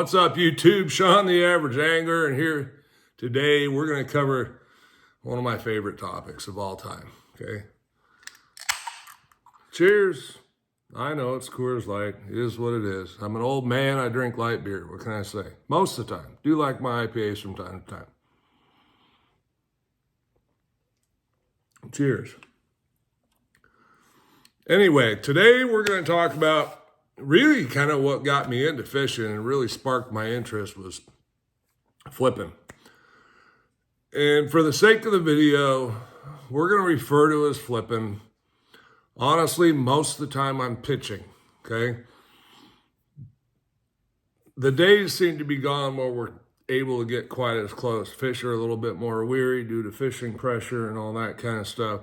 What's up, YouTube? Sean, the Average Angler, and here today we're going to cover one of my favorite topics of all time, okay? Cheers. I know it's Coors Light. It is what it is. I'm an old man. I drink light beer. What can I say? Most of the time. Do like my IPAs from time to time. Cheers. Anyway, today we're going to talk about really kind of what got me into fishing and really sparked my interest was flipping. And for the sake of the video, we're going to refer to as flipping. Honestly, most of the time I'm pitching, okay? The days seem to be gone where we're able to get quite as close. Fish are a little bit more weary due to fishing pressure and all that kind of stuff.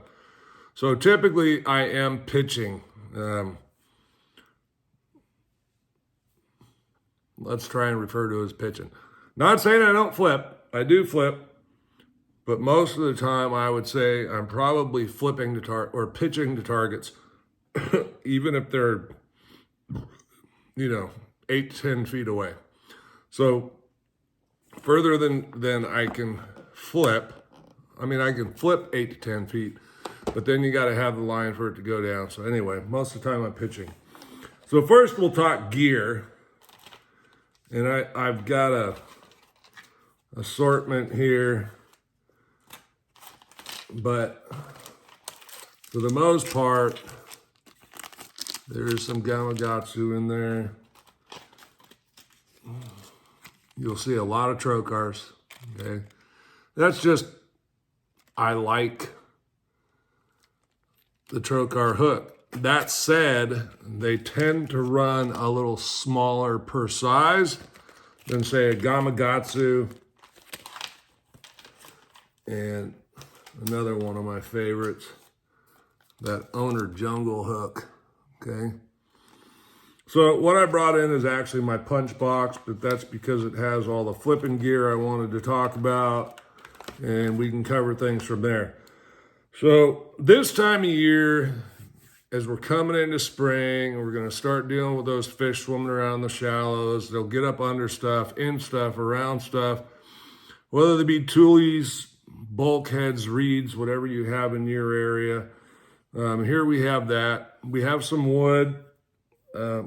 So typically I am pitching. Let's try and refer to it as pitching. Not saying I don't flip. I do flip. But most of the time I would say I'm probably flipping to or pitching to targets, even if they're, 8 to 10 feet away. So further than I can flip, I can flip 8 to 10 feet, but then you got to have the line for it to go down. So anyway, most of the time I'm pitching. So first we'll talk gear. And I've got a assortment here, but for the most part, there's some Yamamoto in there. You'll see a lot of trocars, okay? That's just, I like the trocar hook. That said, they tend to run a little smaller per size than, say, a Yamamoto. And another one of my favorites, that Owner Jungle hook, okay? So what I brought in is actually my punch box, but that's because it has all the flipping gear I wanted to talk about, and we can cover things from there. So this time of year, as we're coming into spring, we're going to start dealing with those fish swimming around the shallows. They'll get up under stuff, in stuff, around stuff, whether they be tulies, bulkheads, reeds, whatever you have in your area. Here we have that. We have some wood.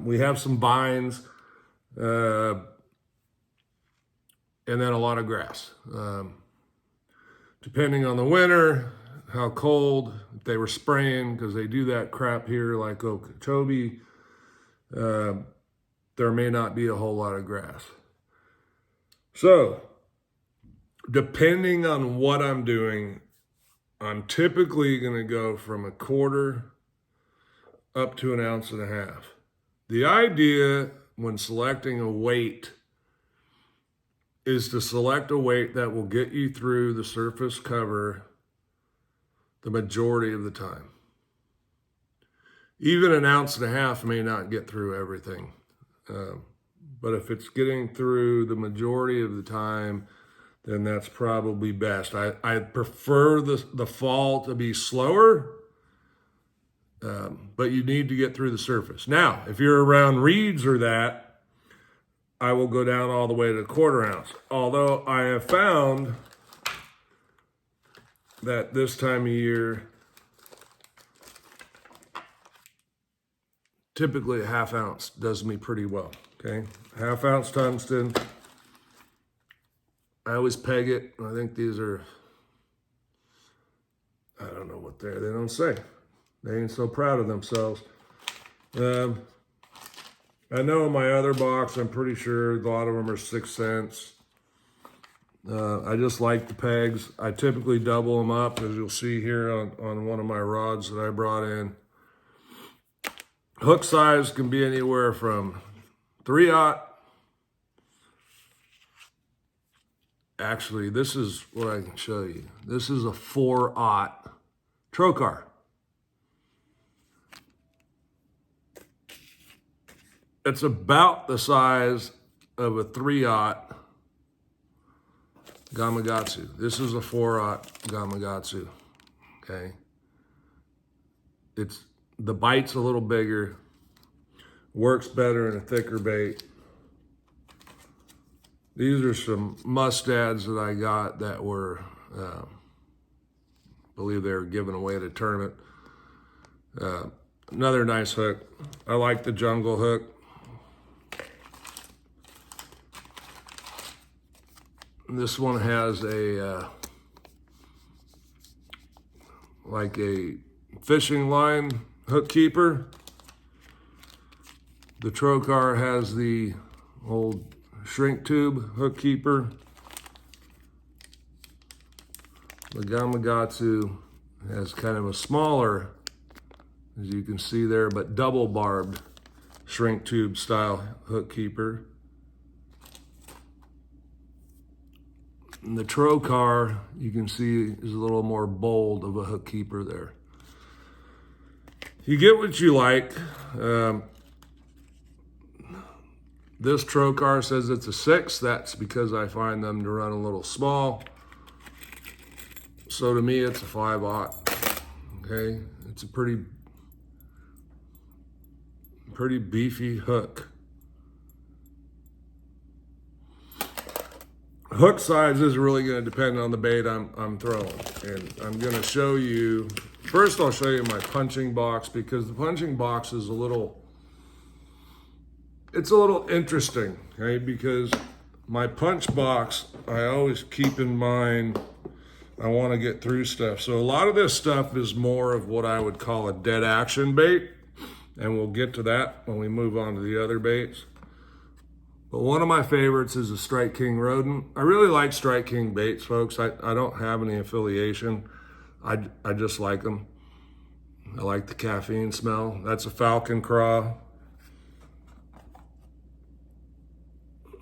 We have some vines, and then a lot of grass. Depending on the winter, how cold, if they were spraying, because they do that crap here like Okeechobee, there may not be a whole lot of grass. So, depending on what I'm doing, I'm typically going to go from 1/4 up to 1.5 ounces. The idea when selecting a weight is to select a weight that will get you through the surface cover the majority of the time. Even 1.5 ounces may not get through everything. But if it's getting through the majority of the time, then that's probably best. I prefer the fall to be slower, but you need to get through the surface. Now, if you're around reeds or that, I will go down all the way to 1/4 ounce. Although I have found that this time of year, typically a 1/2 ounce does me pretty well, okay? 1/2 ounce tungsten. I always peg it. I think these are, I don't know what they don't say. They ain't so proud of themselves. I know in my other box, I'm pretty sure a lot of them are 6 cents. I just like the pegs. I typically double them up, as you'll see here on one of my rods that I brought in. Hook size can be anywhere from 3/0. Actually, this is what I can show you. This is a 4/0 trocar. It's about the size of a 3/0 Yamamoto. This is a 4/0 Yamamoto, okay? The bite's a little bigger, works better in a thicker bait. These are some mustads that I got that were, I believe they were given away at a tournament. Another nice hook. I like the jungle hook. This one has a, like a fishing line hook keeper. The Trocar has the old shrink tube hook keeper. The Yamamoto has kind of a smaller, as you can see there, but double barbed shrink tube style hook keeper. And the Trocar, you can see, is a little more bold of a hook keeper there. You get what you like. This Trocar says it's a 6. That's because I find them to run a little small. So to me, it's a 5/0. Okay, it's a pretty beefy hook. Hook size is really going to depend on the bait I'm throwing, and I'm going to show you. First, I'll show you my punching box, because the punching box is a little interesting, okay? Because my punch box, I always keep in mind I want to get through stuff. So a lot of this stuff is more of what I would call a dead action bait, and we'll get to that when we move on to the other baits. But one of my favorites is a Strike King rodent. I really like Strike King baits, folks. I don't have any affiliation. I just like them. I like the caffeine smell. That's a Falcon Craw.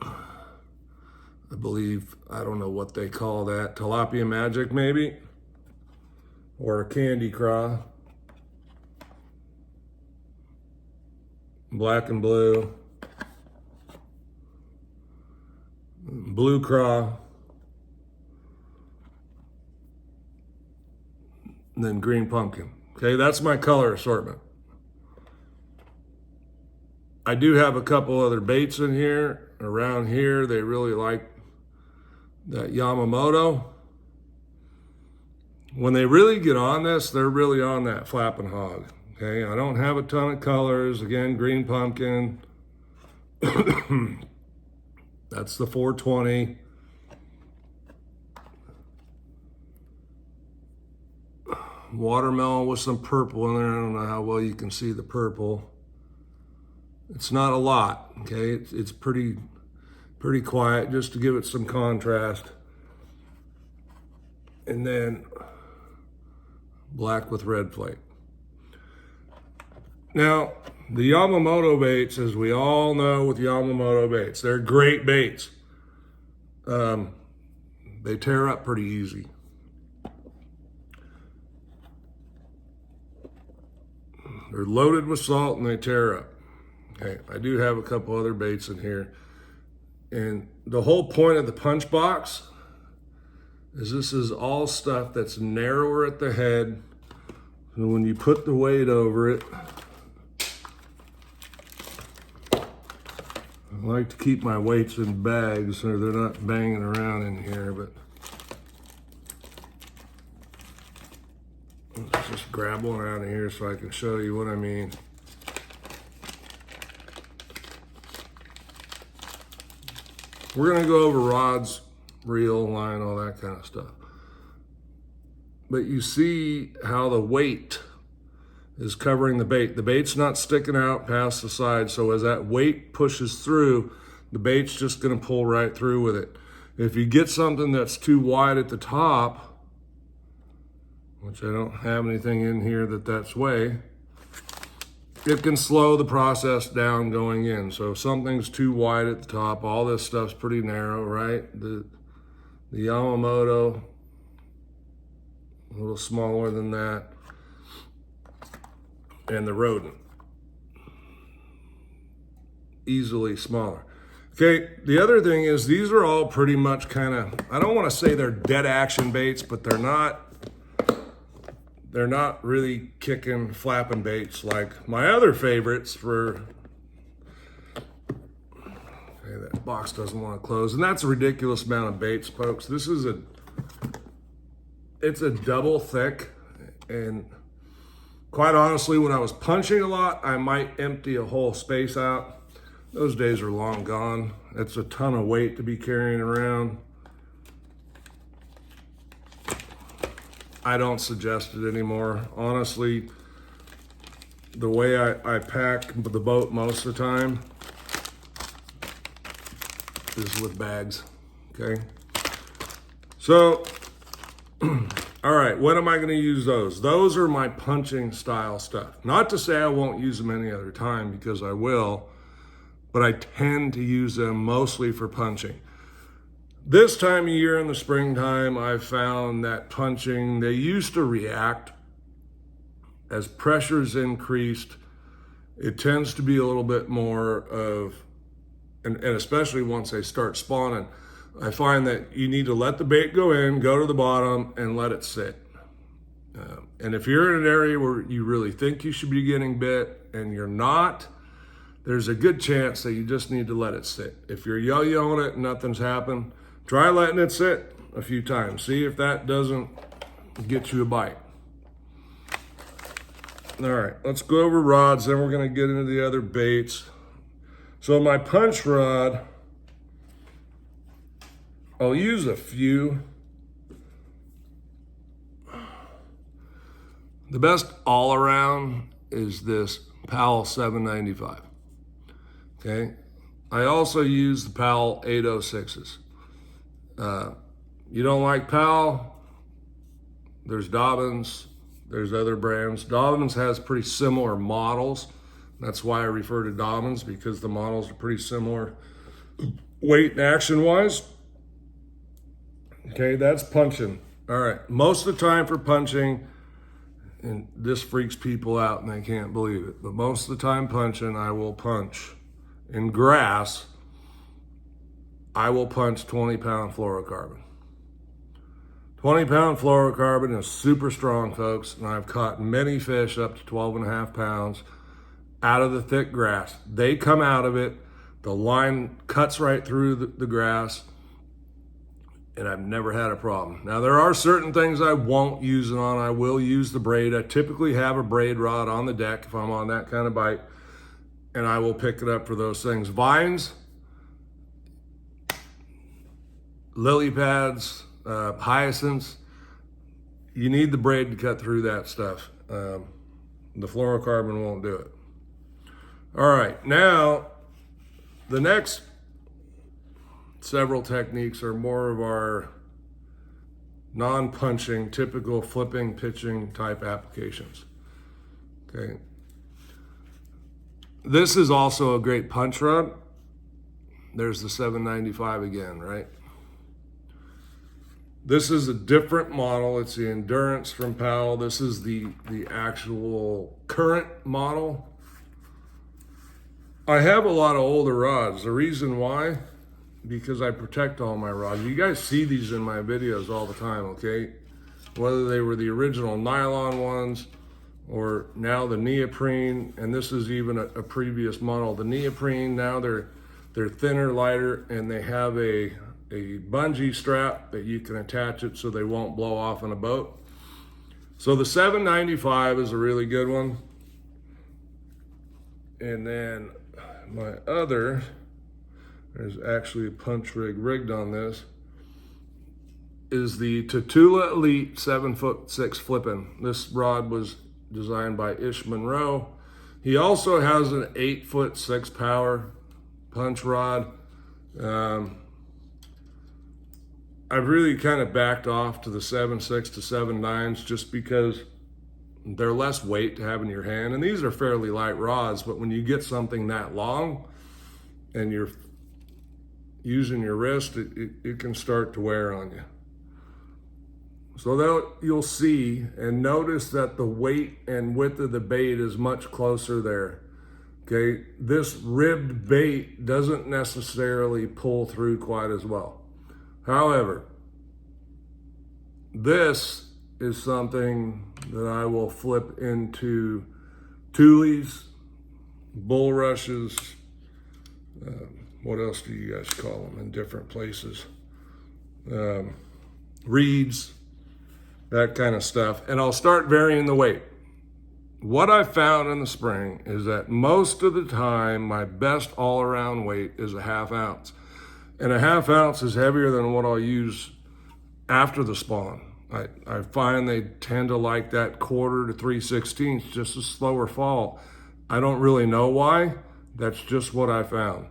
I believe, I don't know what they call that, Tilapia Magic maybe, or a Candy Craw. Black and blue. Blue Craw. And then green pumpkin. Okay, that's my color assortment. I do have a couple other baits in here. Around here, they really like that Yamamoto. When they really get on this, they're really on that flapping hog. Okay, I don't have a ton of colors. Again, green pumpkin. That's the 420. Watermelon with some purple in there. I don't know how well you can see the purple. It's not a lot, okay? It's pretty quiet, just to give it some contrast. And then black with red flake. Now, the Yamamoto baits, as we all know with Yamamoto baits, they're great baits. They tear up pretty easy. They're loaded with salt and they tear up. Okay, I do have a couple other baits in here. And the whole point of the punch box is this is all stuff that's narrower at the head. So when you put the weight over it, I like to keep my weights in bags so they're not banging around in here, but let's just grab one out of here so I can show you what I mean. We're gonna go over rods, reel, line, all that kind of stuff. But you see how the weight is covering the bait. The bait's not sticking out past the side, so as that weight pushes through, the bait's just gonna pull right through with it. If you get something that's too wide at the top, which I don't have anything in here that's way, it can slow the process down going in. So if something's too wide at the top, all this stuff's pretty narrow, right? The Yamamoto, a little smaller than that. And the rodent, easily smaller. Okay, the other thing is these are all pretty much kind of, I don't want to say they're dead action baits, but they're not really kicking, flapping baits like my other favorites for, Okay, that box doesn't want to close. And that's a ridiculous amount of baits, folks. This is it's a double thick. And quite honestly, when I was punching a lot, I might empty a whole space out. Those days are long gone. It's a ton of weight to be carrying around. I don't suggest it anymore. Honestly, the way I pack the boat most of the time is with bags, okay? So, all right, when am I gonna use those? Those are my punching style stuff. Not to say I won't use them any other time, because I will, but I tend to use them mostly for punching. This time of year in the springtime, I've found that punching, they used to react. As pressure's increased, it tends to be a little bit more of, and especially once they start spawning, I find that you need to let the bait go in, go to the bottom, and let it sit. And if you're in an area where you really think you should be getting bit and you're not, there's a good chance that you just need to let it sit. If you're yo-yoing it and nothing's happened, try letting it sit a few times. See if that doesn't get you a bite. All right, let's go over rods, then we're gonna get into the other baits. So my punch rod, I'll use a few. The best all around is this Powell 795, okay? I also use the Powell 806s. You don't like Powell, there's Dobbins, there's other brands. Dobbins has pretty similar models. That's why I refer to Dobbins, because the models are pretty similar weight and action wise. Okay, that's punching. All right, most of the time for punching, and this freaks people out and they can't believe it, but most of the time punching, I will punch in grass. I will punch 20-pound fluorocarbon. 20-pound fluorocarbon is super strong, folks, and I've caught many fish up to 12.5 pounds out of the thick grass. They come out of it, the line cuts right through the grass, and I've never had a problem. Now, there are certain things I won't use it on. I will use the braid. I typically have a braid rod on the deck if I'm on that kind of bite, and I will pick it up for those things. Vines, lily pads, hyacinths, you need the braid to cut through that stuff. The fluorocarbon won't do it. All right, now the next several techniques are more of our non-punching, typical flipping, pitching type applications. Okay. This is also a great punch rod. There's the 795 again, right? This is a different model. It's the Endurance from Powell. This is the actual current model. I have a lot of older rods. The reason why, because I protect all my rods. You guys see these in my videos all the time, okay? Whether they were the original nylon ones or now the neoprene, and this is even a previous model. The neoprene, now they're thinner, lighter, and they have a bungee strap that you can attach it so they won't blow off in a boat. So the 795 is a really good one. And then my other, there's actually a punch rig rigged on this, is the Tatula Elite 7'6" flipping. This rod was designed by Ish Monroe. He also has an 8'6" power punch rod. I've really kind of backed off to the 7'6" to 7'9" just because they're less weight to have in your hand. And these are fairly light rods, but when you get something that long and you're using your wrist, it can start to wear on you. So that you'll see and notice that the weight and width of the bait is much closer there. Okay, this ribbed bait doesn't necessarily pull through quite as well. However, this is something that I will flip into tules, bulrushes, what else do you guys call them in different places? Reeds, that kind of stuff. And I'll start varying the weight. What I found in the spring is that most of the time, my best all-around weight is a 1/2 ounce. And a 1/2 ounce is heavier than what I'll use after the spawn. I find they tend to like that 1/4 to 3/16, just a slower fall. I don't really know why. That's just what I found.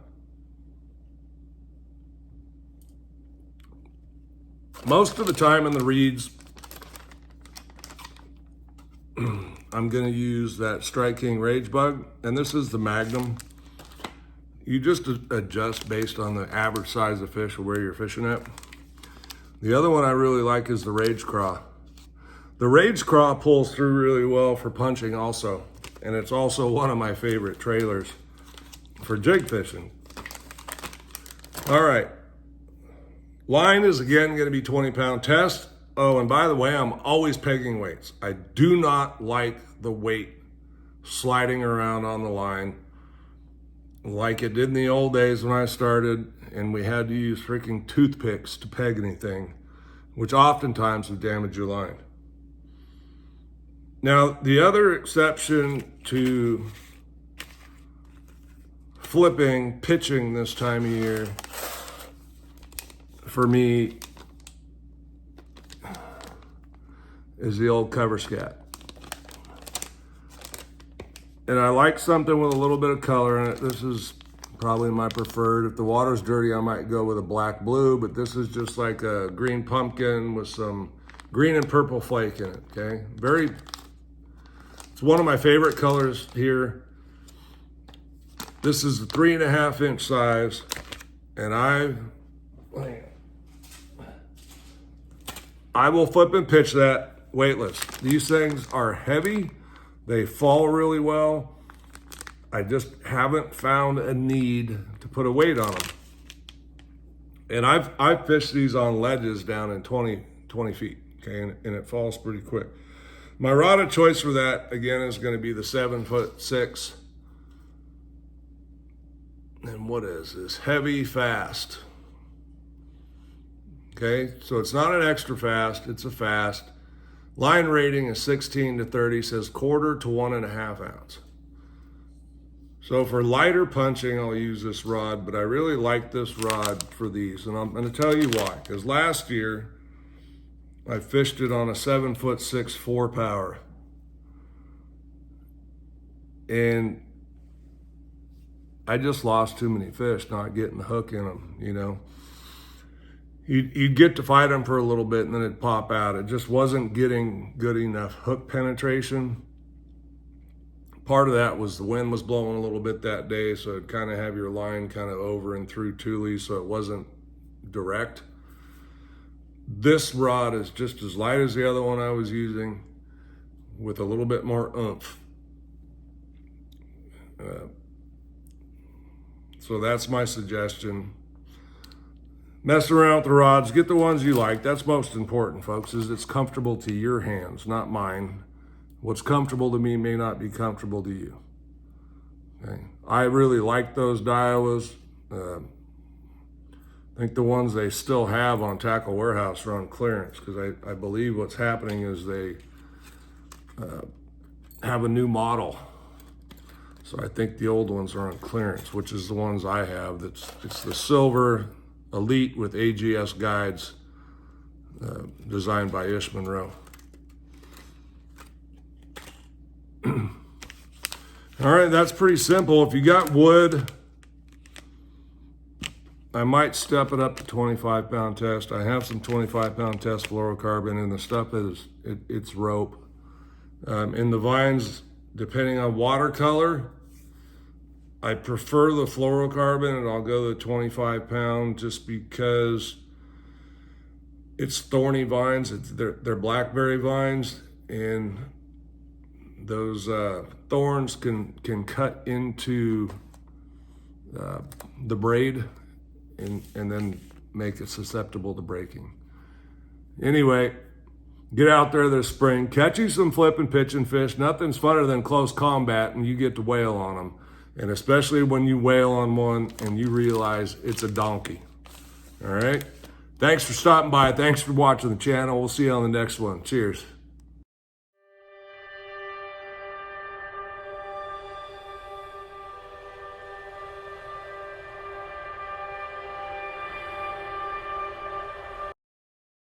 Most of the time in the reeds, I'm going to use that Strike King Rage Bug, and this is the Magnum. You just adjust based on the average size of fish or where you're fishing at. The other one I really like is the Rage Craw. The Rage Craw pulls through really well for punching also, and it's also one of my favorite trailers for jig fishing. All right, line is again going to be 20-pound test. Oh, and by the way, I'm always pegging weights. I do not like the weight sliding around on the line like it did in the old days when I started and we had to use freaking toothpicks to peg anything, which oftentimes would damage your line. Now, the other exception to flipping, pitching this time of year for me is the old cover scat. And I like something with a little bit of color in it. This is probably my preferred. If the water's dirty, I might go with a black blue, but this is just like a green pumpkin with some green and purple flake in it, okay? It's one of my favorite colors here. This is a 3.5 inch size, and I will flip and pitch that weightless. These things are heavy. They fall really well. I just haven't found a need to put a weight on them. And I've fished these on ledges down in 20 feet, okay, and it falls pretty quick. My rod of choice for that, again, is going to be the 7'6". And what is this? Heavy Fast. Okay, so it's not an extra fast, it's a fast. Line rating is 16 to 30, says 1/4 to 1.5 ounce. So for lighter punching, I'll use this rod, but I really like this rod for these, and I'm going to tell you why. Because last year, I fished it on a 7'6" 4-power. And I just lost too many fish not getting the hook in them, you know. You'd get to fight them for a little bit and then it'd pop out. It just wasn't getting good enough hook penetration. Part of that was the wind was blowing a little bit that day, so it'd kind of have your line kind of over and through Thule, so it wasn't direct. This rod is just as light as the other one I was using with a little bit more oomph. So that's my suggestion. Mess around with the rods, get the ones you like. That's most important, folks, is it's comfortable to your hands, not mine. What's comfortable to me may not be comfortable to you. Okay. I really like those Daiwas. I think the ones they still have on Tackle Warehouse are on clearance, because I believe what's happening is they have a new model. So I think the old ones are on clearance, which is the ones I have. It's the silver Elite with AGS guides, designed by Ish Monroe. All right, that's pretty simple. If you got wood, I might step it up to 25-pound test. I have some 25-pound test fluorocarbon, and the stuff it's rope. In the vines, depending on watercolor, I prefer the fluorocarbon, and I'll go the 25-pound just because it's thorny vines. They're blackberry vines, and those thorns can cut into the braid and then make it susceptible to breaking. Anyway, get out there this spring, catch you some flipping, pitching fish. Nothing's funner than close combat, and you get to wail on them. And especially when you wail on one and you realize it's a donkey. All right. Thanks for stopping by. Thanks for watching the channel. We'll see you on the next one. Cheers.